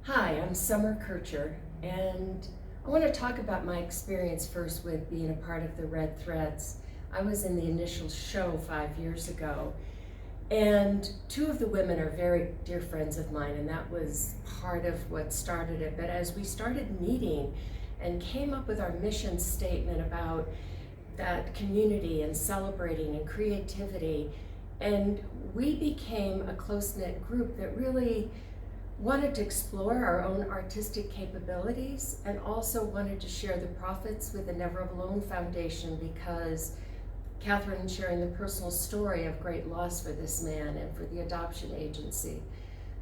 Hi, I'm Summer Kircher, and I want to talk about my experience first with being a part of the Red Threads. I was in the initial show 5 years ago, and two of the women are very dear friends of mine, and that was part of what started it. But as we started meeting and came up with our mission statement about that community and celebrating and creativity, and we became a close-knit group that really wanted to explore our own artistic capabilities and also wanted to share the profits with the Never Alone Foundation, because Catherine sharing the personal story of great loss for this man and for the adoption agency.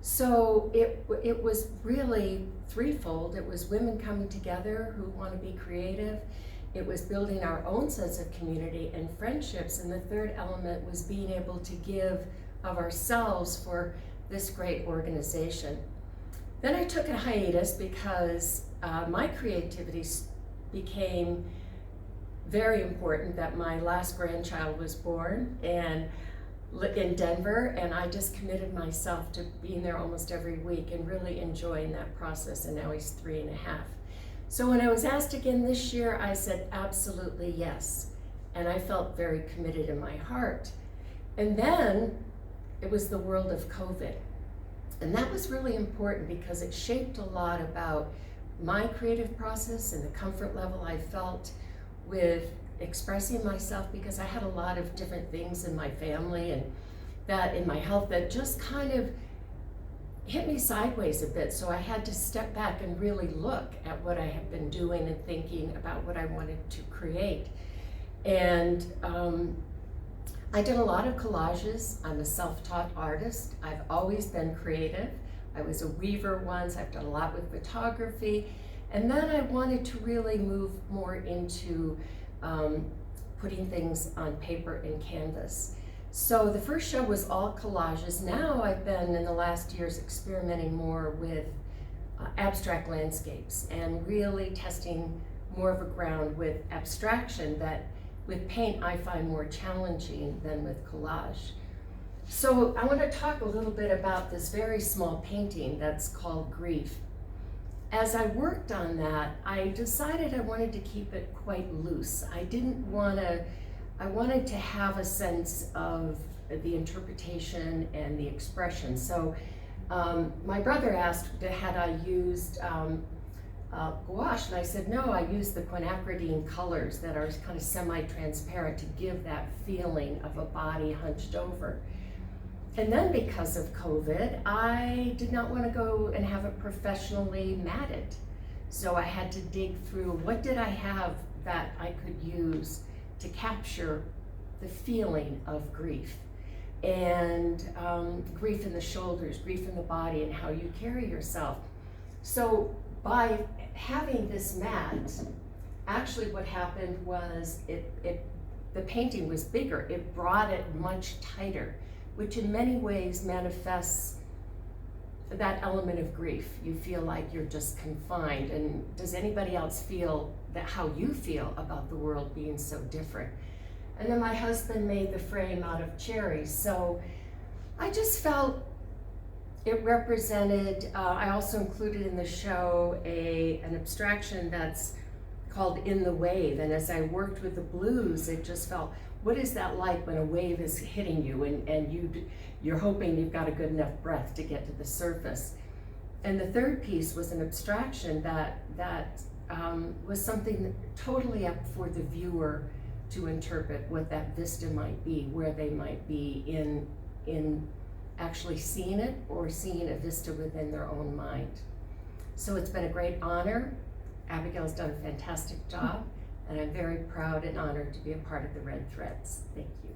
So it was really threefold. It was women coming together who want to be creative. It was building our own sense of community and friendships. And the third element was being able to give of ourselves for this great organization. Then I took a hiatus because my creativity became very important. That my last grandchild was born and in Denver, and I just committed myself to being there almost every week and really enjoying that process, and now he's 3.5. So when I was asked again this year, I said absolutely yes, and I felt very committed in my heart. And then it was the world of COVID. And that was really important because it shaped a lot about my creative process and the comfort level I felt with expressing myself, because I had a lot of different things in my family and that in my health that just kind of hit me sideways a bit. So I had to step back and really look at what I had been doing and thinking about what I wanted to create. And I did a lot of collages. I'm a self-taught artist. I've always been creative. I was a weaver once. I've done a lot with photography. And then I wanted to really move more into putting things on paper and canvas. So the first show was all collages. Now I've been, in the last years, experimenting more with abstract landscapes and really testing more of a ground with abstraction that with paint I find more challenging than with collage. So I want to talk a little bit about this very small painting that's called Grief. As I worked on that, I decided I wanted to keep it quite loose. I wanted to have a sense of the interpretation and the expression. So my brother asked, had I used gouache, and I said no, I used the quinacridine colors that are kind of semi-transparent to give that feeling of a body hunched over. And then because of COVID, I did not want to go and have it professionally matted. So I had to dig through, what did I have that I could use to capture the feeling of grief, and grief in the shoulders, grief in the body, and how you carry yourself. So by having this mat, actually what happened was the painting was bigger. It brought it much tighter, which in many ways manifests that element of grief. You feel like you're just confined. And does anybody else feel that, how you feel about the world being so different? And then my husband made the frame out of cherries. So I just felt it represented, I also included in the show an abstraction that's called In the Wave. And as I worked with the blues, it just felt, what is that like when a wave is hitting you and you're hoping you've got a good enough breath to get to the surface? And the third piece was an abstraction that was something totally up for the viewer to interpret what that vista might be, where they might be in actually seeing it or seeing a vista within their own mind. So it's been a great honor. Abigail's done a fantastic job, and I'm very proud and honored to be a part of the Red Threads. Thank you.